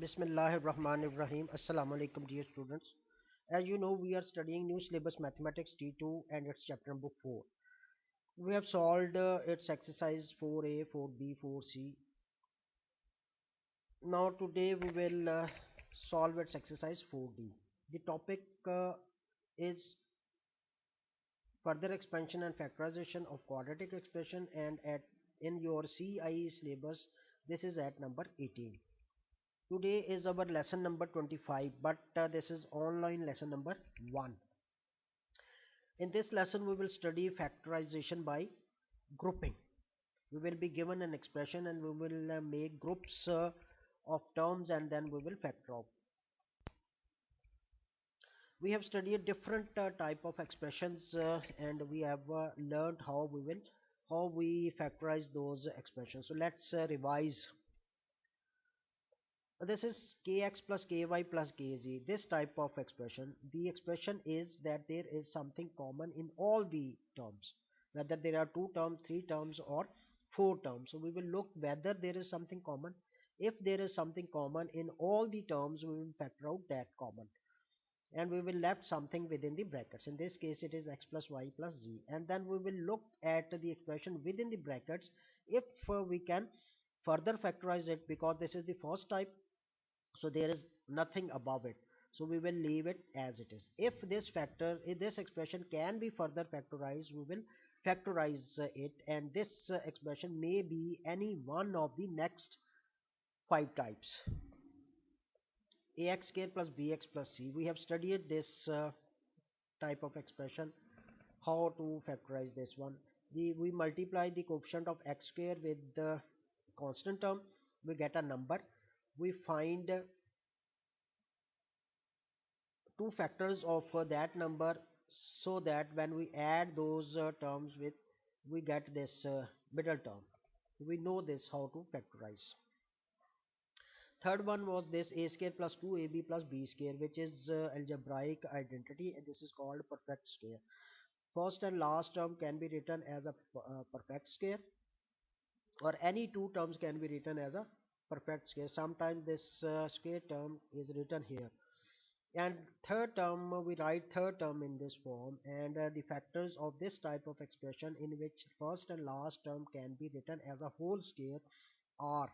Bismillahirrahmanirrahim. Assalamu alaikum, dear students. As you know, we are studying new syllabus mathematics T2 and its chapter number 4. We have solved its exercise 4A, 4B, 4C. Now today we will solve its exercise 4D. The topic is further expansion and factorization of quadratic expression, and at in your CIE syllabus this is at number 18. Today is our lesson number 25, but this is online lesson number 1. In this lesson we will study factorization by grouping. We will be given an expression and we will make groups of terms, and then we will factor out. We have studied different type of expressions and we have learned how we factorize those expressions. So let's revise. This is kx plus ky plus kz. This type of expression, the expression is that there is something common in all the terms, whether there are 2 terms, 3 terms or 4 terms. So we will look whether there is something common. If there is something common in all the terms, we will factor out that common, and we will left something within the brackets. In this case it is x plus y plus z, and then we will look at the expression within the brackets if we can further factorize it, because this is the first type, so there is nothing above it, so we will leave it as it is. If this expression can be further factorized, we will factorize it, and this expression may be any one of the next 5 types. Ax square plus bx plus c, we have studied this type of expression, how to factorize this one. We multiply the coefficient of x square with the constant term, we get a number. We find two factors of that number, so that when we add those terms with, we get this middle term. We know this how to factorize. Third one was this a square plus 2ab plus b square, which is algebraic identity, and this is called perfect square. First and last term can be written as a perfect square, or any two terms can be written as a perfect square. Sometimes this square term is written here, and third term, we write third term in this form, and the factors of this type of expression in which first and last term can be written as a whole square are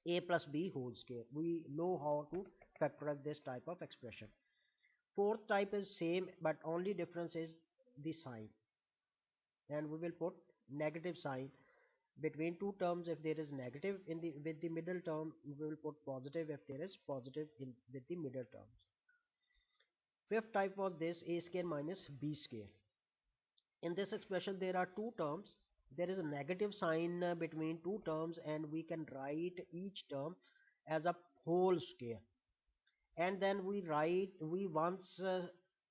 a plus b whole square. We know how to factorize this type of expression. Fourth type is same, but only difference is the sign, and we will put negative sign between two terms. If there is negative in the with the middle term, we will put positive if there is positive in with the middle terms. Fifth type was this a square minus b square. In this expression there are two terms, there is a negative sign between two terms, and we can write each term as a whole square, and then we once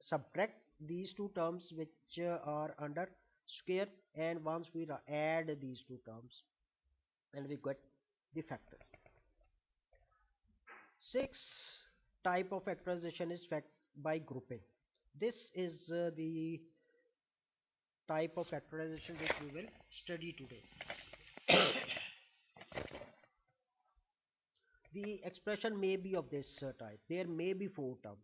subtract these two terms which are under square, and once we add these two terms, and we get the factor. Sixth type of factorization is by grouping. This is the type of factorization which we will study today. The expression may be of this type. There may be 4 terms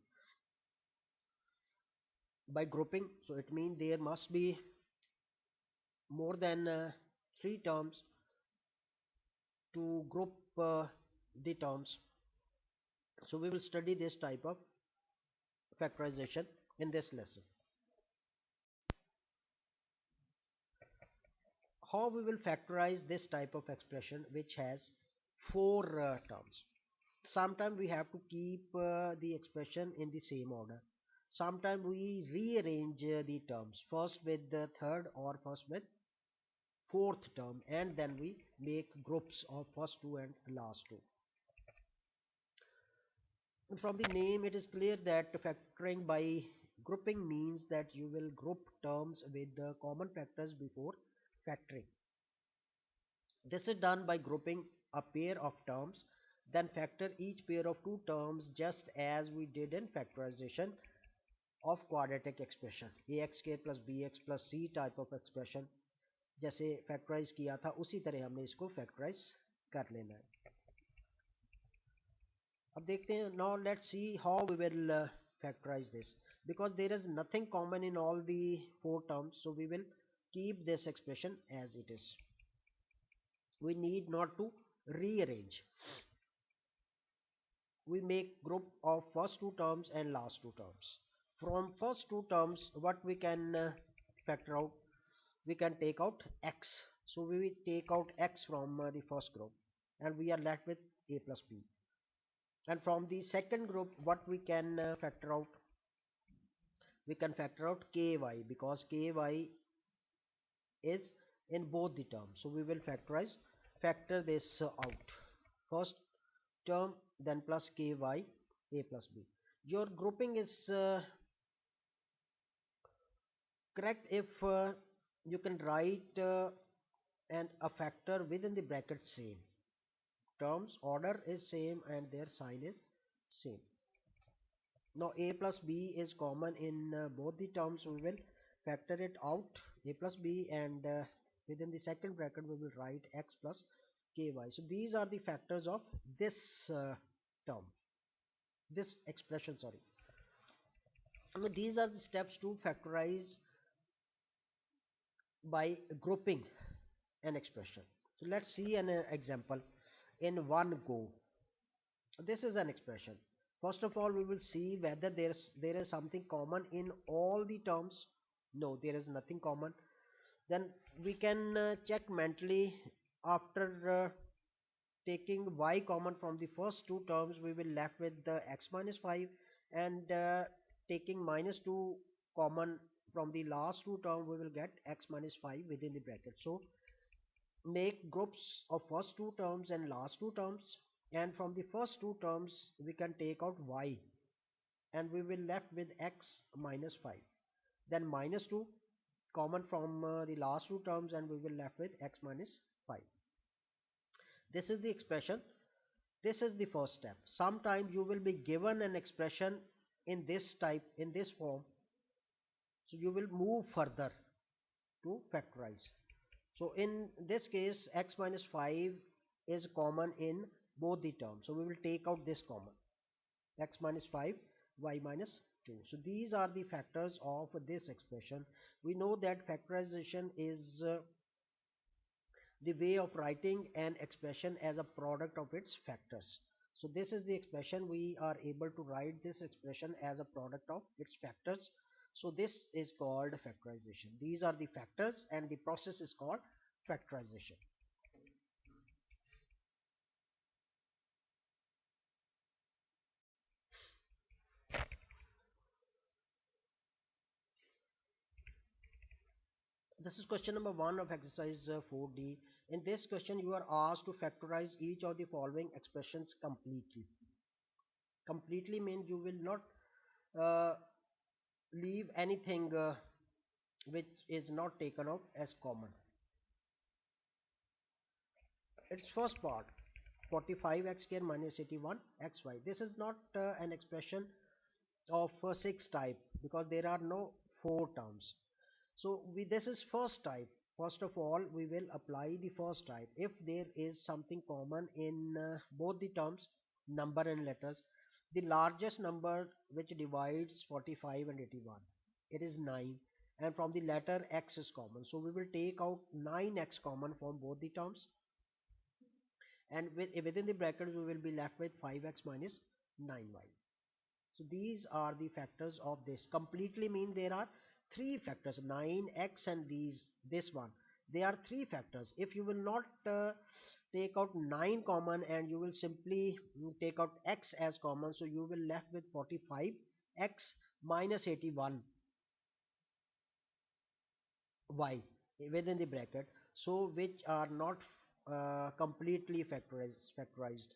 by grouping, so it means there must be more than 3 terms to group the terms. So we will study this type of factorization in this lesson. How we will factorize this type of expression which has 4 terms. Sometimes we have to keep the expression in the same order. Sometimes we rearrange the terms, first with the third or first with fourth term, and then we make groups of first two and last two. And from the name it is clear that factoring by grouping means that you will group terms with the common factors before factoring. This is done by grouping a pair of terms, then factor each pair of two terms, just as we did in factorization of quadratic expression. ax square plus bx plus c type of expression जैसे factorise किया था उसी तरह हमने इसको factorise कर लेना है. अब देखते हैं, now let's see how we will factorize this, because there is nothing common in all the four terms, so we will keep this expression as it is. We need not to rearrange. We make group of first two terms and last two terms. From first two terms, what we can factor out, we can take out x. So we will take out x from the first group and we are left with a plus b. And from the second group, what we can factor out, we can factor out ky, because ky is in both the terms. So we will factor this out. First term, then plus ky a plus b. Your grouping is correct if you can write and a factor within the bracket same. Terms order is same and their sign is same. Now a plus b is common in both the terms. We will factor it out, a plus b, and within the second bracket we will write x plus ky. So these are the factors of this term, this expression, sorry. I mean, these are the steps to factorize by grouping an expression. So let's see an example in one go. This is an expression. First of all, we will see whether there is something common in all the terms. No, there is nothing common. Then we can check mentally. After taking y common from the first two terms, we will left with the x minus 5, and taking minus 2 common from the last two terms, we will get x minus 5 within the bracket. So make groups of first two terms and last two terms, and from the first two terms we can take out y and we will left with x minus 5, then minus 2 common from the last two terms and we will left with x minus 5. This is the expression. This is the first step. Sometimes you will be given an expression in this type, in this form, so you will move further to factorize. So in this case, x minus 5 is common in both the terms. So we will take out this common, x minus 5, y minus 2. So these are the factors of this expression. We know that factorization is the way of writing an expression as a product of its factors. So this is the expression. We are able to write this expression as a product of its factors. So this is called factorization. These are the factors and the process is called factorization. This is question number 1 of exercise 4D. In this question you are asked to factorize each of the following expressions completely. Completely means you will not uh, leave anything which is not taken out as common. Its first part, 45x square minus 81xy. This is not an expression of 6 type because there are no 4 terms. So this is first type. First of all, we will apply the first type. If there is something common in both the terms, number and letters, the largest number which divides 45 and 81, it is 9, and from the letter x is common. So we will take out 9x common from both the terms, and within the bracket we will be left with 5x minus 9y. So these are the factors of this. Completely mean there are three factors, 9x and this one. They are three factors. If you will not take out 9 common and you will simply take out x as common, so you will left with 45x minus 81y within the bracket. So which are not completely factorized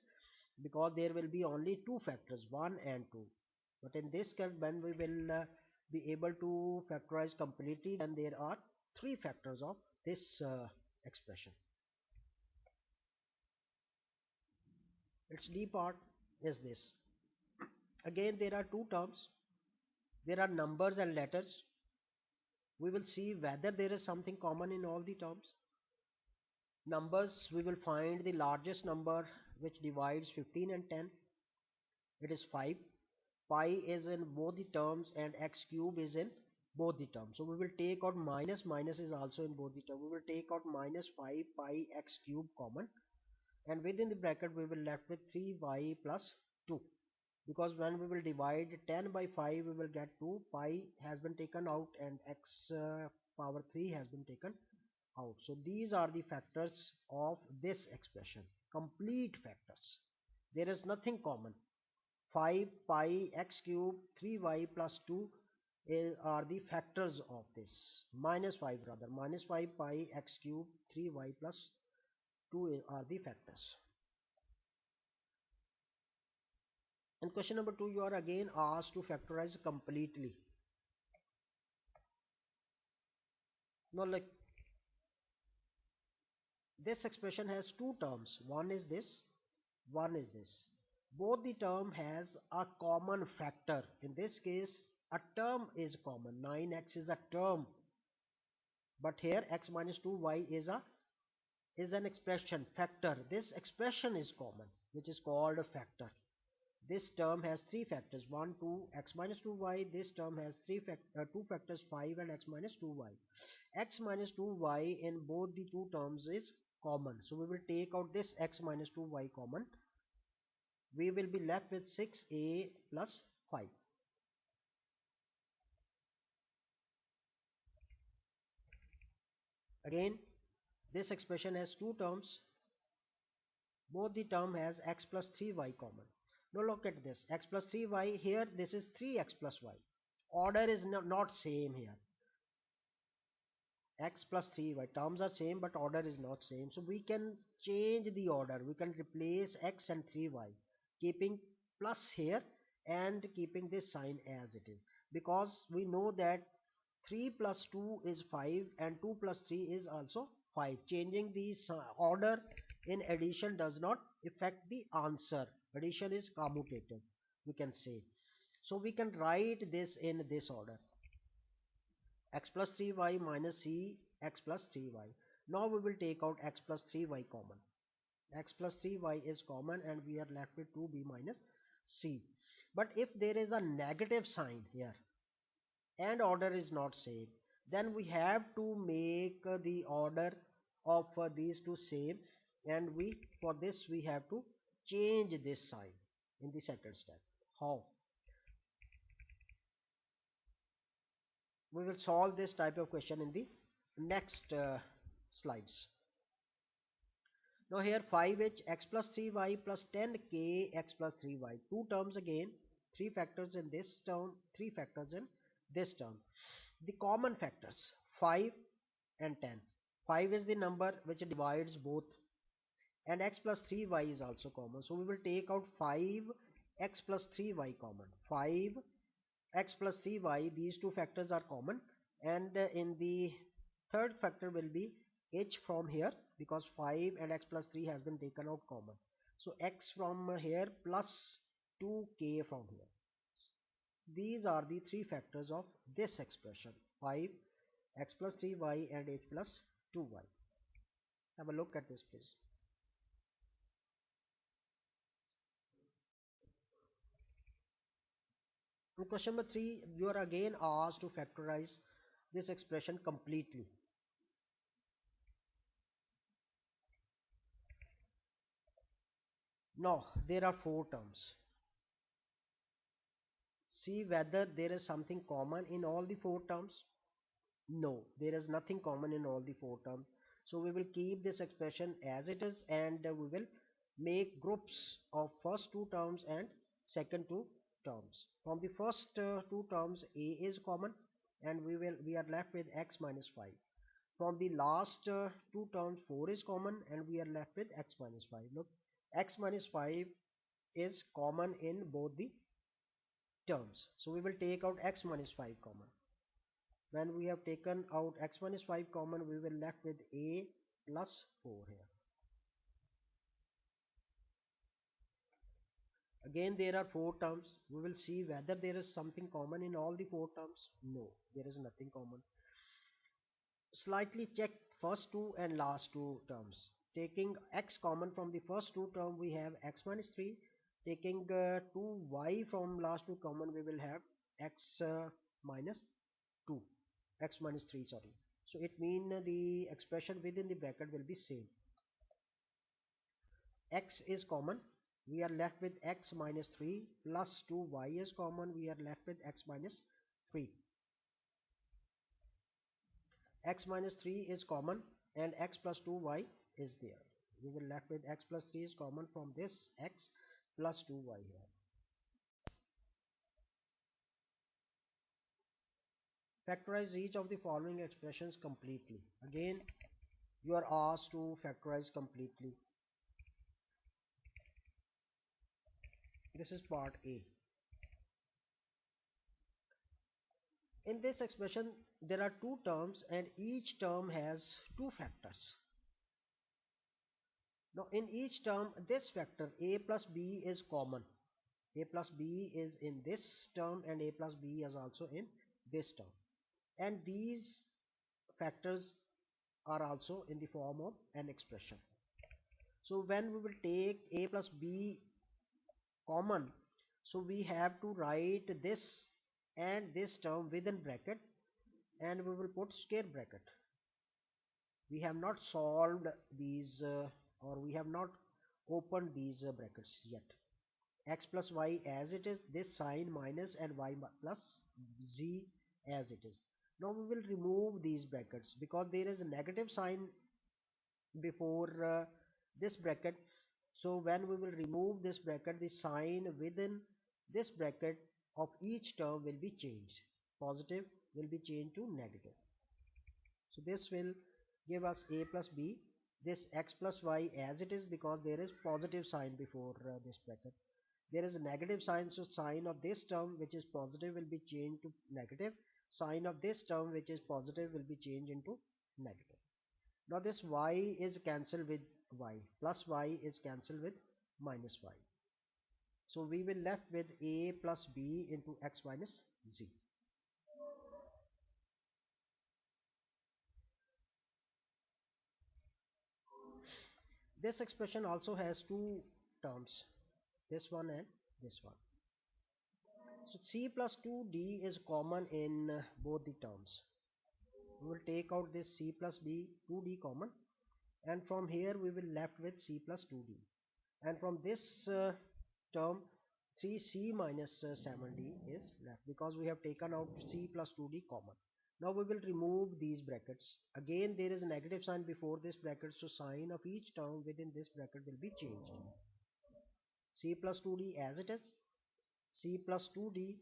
because there will be only two factors, 1 and 2. But in this case, when we will be able to factorize completely, then there are three factors of this expression. Its D part is this. Again, there are two terms. There are numbers and letters. We will see whether there is something common in all the terms. Numbers, we will find the largest number which divides 15 and 10. it is 5. Pi is in both the terms and x cube is in both the terms. So we will take out minus, minus is also in both the terms. We will take out minus 5 pi x cube common, and within the bracket we will left with 3y plus 2, because when we will divide 10 by 5 we will get 2. Pi has been taken out and x power 3 has been taken out. So these are the factors of this expression, complete factors. There is nothing common. 5 pi x cube 3y plus 2 are the factors of this. Minus 5 rather, minus 5 pi x cube 3y plus 2 are the factors. In question number 2 you are again asked to factorize completely. Now like this expression has two terms, one is this, one is this. Both the term has a common factor. In this case a term is common, 9x is a term, but here x minus 2y is an expression factor. This expression is common, which is called a factor. This term has three factors, 1 2 x minus 2y. This term has two factors, 5 and x minus 2y. X minus 2y in both the two terms is common, so we will take out this x minus 2y common. We will be left with 6a plus 5. Again this expression has two terms, both the term has x plus 3y common. Now look at this, x plus 3y, here this is 3x plus y. Order is not same here. X plus 3y terms are same but order is not same, so we can change the order. We can replace x and 3y, keeping plus here and keeping this sign as it is, because we know that 3 plus 2 is 5 and 2 plus 3 is also 5. Changing the order in addition does not affect the answer. Addition is commutative, we can say. So we can write this in this order, x plus 3y minus c x plus 3y. Now we will take out x plus 3y common. X plus 3y is common and we are left with 2b minus c. But if there is a negative sign here and order is not same, then we have to make the order of these two same, and for this we have to change this sign in the second step. How? We will solve this type of question in the next slides. Now here 5h x plus 3y plus 10k x plus 3y, two terms again, three factors in this term, three factors in this term. The common factors 5 and 10. 5 is the number which divides both, and x plus 3y is also common, so we will take out 5 x plus 3y common. 5 x plus 3y, these two factors are common, and in the third factor will be h from here, because 5 and x plus 3 has been taken out common, so x from here plus 2k from here. These are the three factors of this expression, 5 x plus 3y and h plus 2y. Have a look at this please. In question number 3 you are again asked to factorize this expression completely. Now there are four terms. See whether there is something common in all the four terms. No, there is nothing common in all the four terms. So we will keep this expression as it is, and we will make groups of first two terms and second two terms. From the first two terms a is common, and we are left with x minus 5. From the last two terms 4 is common, and we are left with x minus 5. Look, x minus 5 is common in both the terms, so we will take out x minus 5 common. When we have taken out x minus 5 common, we will left with a plus 4 here. Again there are four terms. We will see whether there is something common in all the four terms. No, there is nothing common. Slightly check first two and last two terms. Taking x common from the first two term, we have x minus 3 Taking 2y from last two common, we will have x minus 2, x minus 3, sorry. So it means the expression within the bracket will be same. X is common, we are left with x minus 3 plus 2y is common, we are left with x minus 3. X minus 3 is common and x plus 2y is there. We will left with x plus 3 is common from this x plus 2y here. Factorize each of the following expressions completely. Again, you are asked to factorize completely. This is part A. In this expression, there are two terms and each term has two factors. Now, in each term, this factor a plus b is common. A plus b is in this term and a plus b is also in this term. And these factors are also in the form of an expression. So when we will take a plus b common, so we have to write this and this term within bracket and we will put square bracket. We have not solved these or we have not opened these brackets yet. X plus y as it is, this sign minus and y plus z as it is. Now we will remove these brackets because there is a negative sign before this bracket. So when we will remove this bracket, the sign within this bracket of each term will be changed. Positive will be changed to negative. So this will give us a plus b, this x plus y as it is because there is positive sign before this bracket. There is a negative sign, so sign of this term which is positive will be changed to negative. Sign of this term which is positive will be changed into negative. Now this y is cancelled with y, plus y is cancelled with minus y. So we will left with a plus b into x minus z. This expression also has two terms, this one and this one. So c plus 2d is common in both the terms. We will take out this c plus d 2d common and from here we will left with c plus 2d, and from this term 3c minus 7d is left because we have taken out c plus 2d common. Now we will remove these brackets. Again there is a negative sign before this bracket, so sign of each term within this bracket will be changed. C plus 2d as it is, c plus 2d,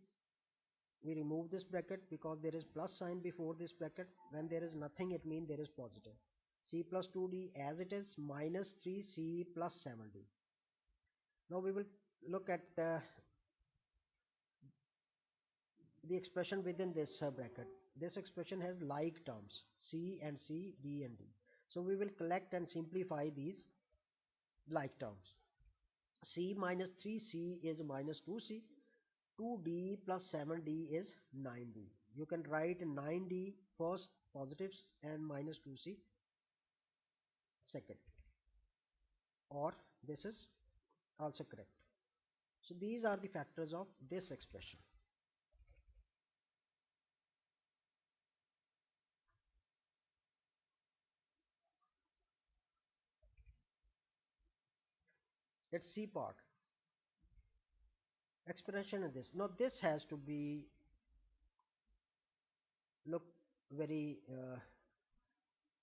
we remove this bracket because there is plus sign before this bracket. When there is nothing, it means there is positive. C plus 2d as it is minus 3c plus 7d. Now we will look at the expression within this bracket. This expression has like terms c and c, d and d. So we will collect and simplify these like terms. C minus 3c is minus 2c. 2d plus 7d is 9d. You can write 9d first positives and minus 2c second, or this is also correct. So these are the factors of this expression. Let's see part. Expression in this. Now this has to be look very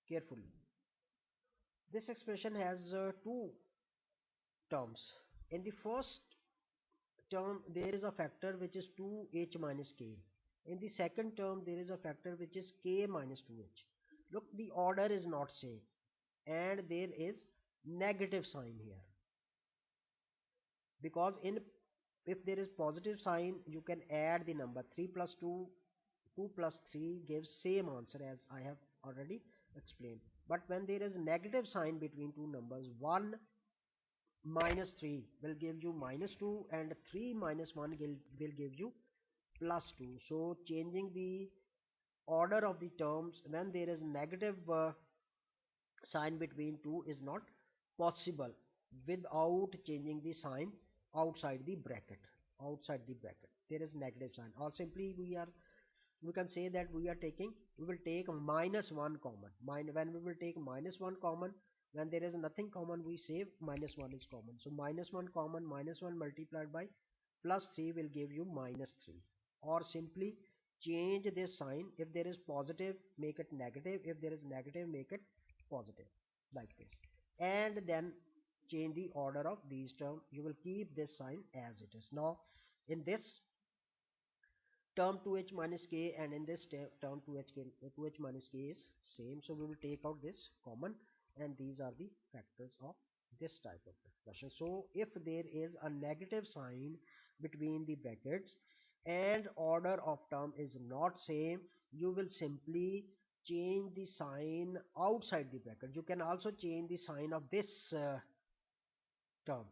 carefully. This expression has two terms. In the first term there is a factor which is 2h minus k. In the second term there is a factor which is k minus 2h. Look, the order is not same and there is negative sign here because in if there is positive sign you can add the number 3 plus 2, 2 plus 3 gives same answer as I have already explained. But when there is negative sign between two numbers, 1 minus 3 will give you minus 2 and 3 minus 1 will give you plus 2. So changing the order of the terms when there is negative sign between two is not possible without changing the sign outside the bracket. Outside the bracket there is negative sign, or simply we can say that we will take minus 1 common. When we will take minus 1 common, when there is nothing common, we say minus 1 is common. So minus 1 common, minus 1 multiplied by plus 3 will give you minus 3. Or simply change this sign. If there is positive, make it negative. If there is negative, make it positive, like this. And then change the order of these terms. You will keep this sign as it is. Now in this term 2h minus k, and in this term 2h minus k is same, so we will take out this common, and these are the factors of this type of expression. So if there is a negative sign between the brackets and order of term is not same, you will simply change the sign outside the bracket. You can also change the sign of this term,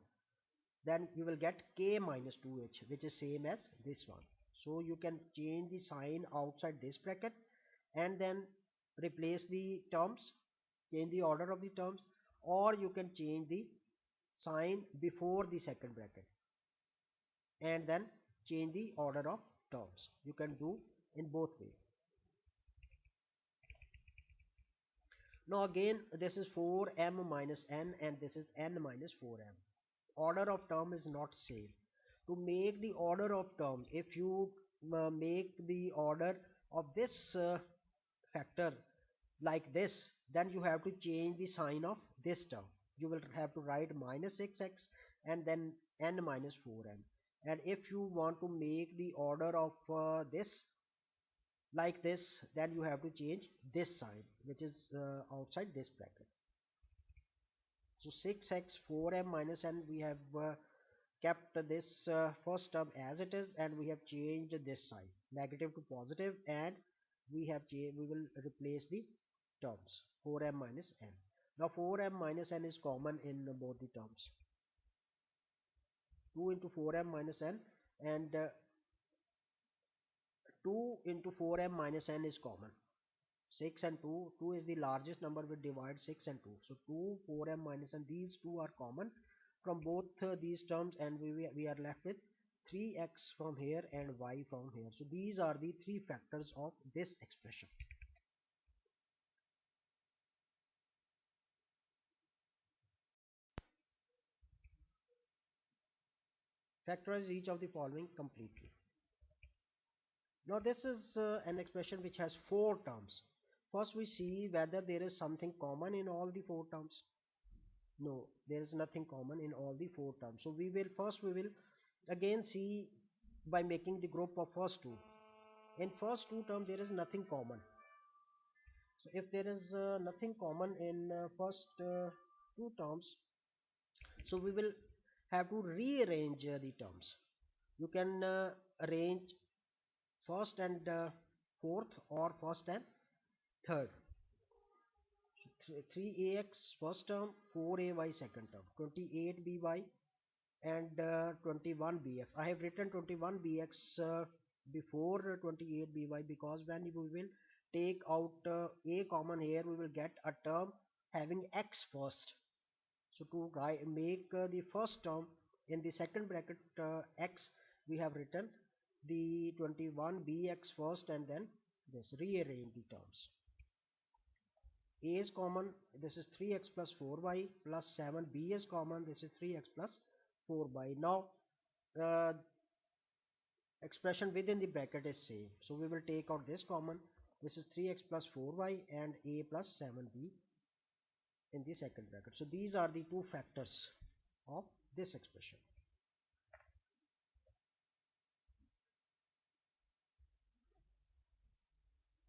then you will get k minus 2h, which is same as this one. So you can change the sign outside this bracket and then replace the terms, change the order of the terms, or you can change the sign before the second bracket and then change the order of terms. You can do in both ways. Now again, this is 4m minus n and this is n minus 4m. Order of term is not same. To make the order of term, if you make the order of this factor like this, then you have to change the sign of this term. You will have to write minus 6x and then n minus 4n. And if you want to make the order of this like this, then you have to change this sign, which is outside this bracket. So 6x 4m minus n, we have kept this first term as it is, and we have changed this sign negative to positive, and we will replace the terms 4m minus n. Now 4m minus n is common in both the terms. 2 into 4m minus n and 2 into 4m minus n is common. 6 and 2, 2 is the largest number, we divide 6 and 2. So 2, 4m minus n, these two are common from both these terms, and we are left with 3x from here and y from here. So these are the three factors of this expression. Factorize each of the following completely. Now this is an expression which has four terms. First we see whether there is something common in all the four terms. No, there is nothing common in all the four terms. So we will again see by making the group of first two. In first two terms there is nothing common. So if there is nothing common in first two terms, so we will have to rearrange the terms. You can arrange first and fourth, or first and third. So 3ax first term, 4ay second term, 28by and 21bx. I have written 21bx before 28by because when we will take out a common here, we will get a term having x first. So to make the first term in the second bracket x, we have written the 21bx first and then this, rearrange the terms. A is common, this is 3x plus 4y plus 7. B is common, this is 3x plus 4y. Now uh, expression within the bracket is same, so we will take out this common. This is 3x plus 4y and a plus 7b in the second bracket. So these are the two factors of this expression.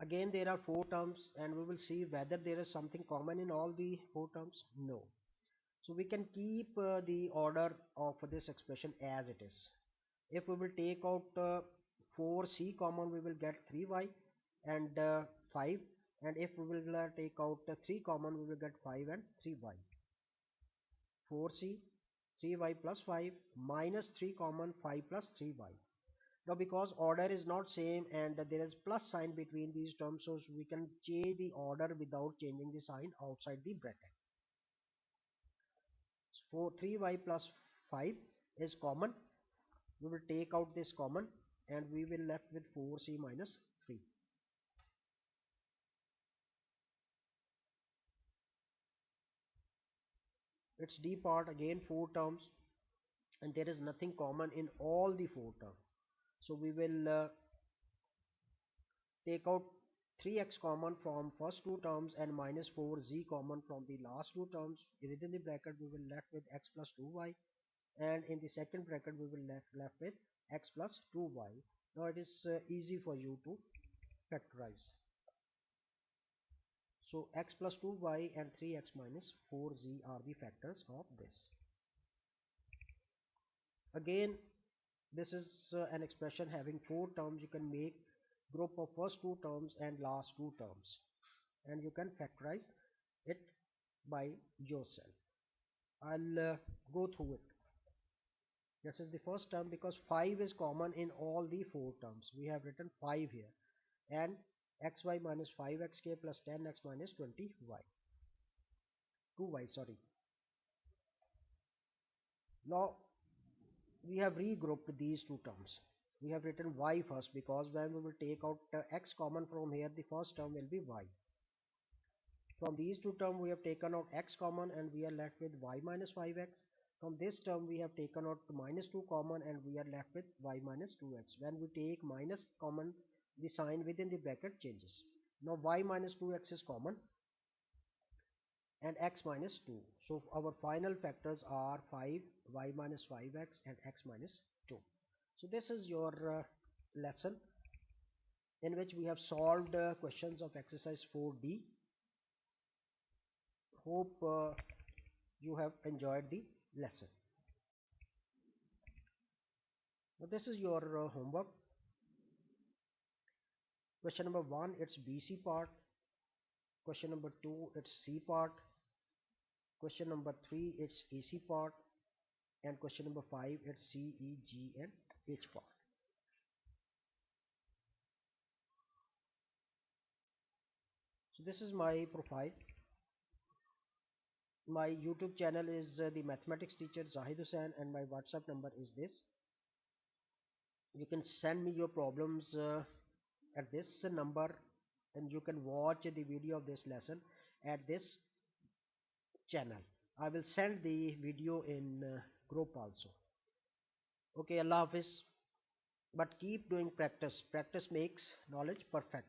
Again there are four terms, and we will see whether there is something common in all the four terms. No. So we can keep the order of this expression as it is. If we will take out 4c common, we will get 3y and 5, and if we will take out 3 common, we will get 5 and 3y. 4c, 3y plus 5, minus 3 common, 5 plus 3y. Now because order is not same and there is plus sign between these terms, so we can change the order without changing the sign outside the bracket. For 3y plus 5 is common, we will take out this common and we will left with 4c minus 3. Its d part again 4 terms, and there is nothing common in all the 4 terms. So we will take out 3x common from first two terms and minus 4z common from the last two terms. Within the bracket we will left with x plus 2y, and in the second bracket we will left with x plus 2y. Now it is easy for you to factorize. So x plus 2y and 3x minus 4z are the factors of this. Again, this is an expression having 4 terms. You can make group of first two terms and last two terms, and you can factorize it by yourself. I'll go through it. This is the first term because 5 is common in all the 4 terms. We have written 5 here, and xy minus 5xk plus 10x minus 20y 2y, sorry. Now we have regrouped these two terms. We have written y first because when we will take out x common from here, the first term will be y. From these two terms we have taken out x common and we are left with y minus 5x. From this term we have taken out minus 2 common and we are left with y minus 2x. When we take minus common, the sign within the bracket changes. Now y minus 2x is common and x minus 2. So our final factors are 5, y minus 5x and x minus 2. So this is your lesson in which we have solved questions of exercise 4D. Hope you have enjoyed the lesson. Now this is your homework. Question number 1, it's BC part. Question number 2, it's C part. Question number 3, it's AC part. And question number 5, it's C, E, G and H part. So this is my profile. My YouTube channel is the mathematics teacher Zahid Hussain, and my WhatsApp number is this. You can send me your problems at this number, and you can watch the video of this lesson at this channel. I will send the video in group also. Okay, Allah Hafiz. But keep doing practice. Practice makes knowledge perfect.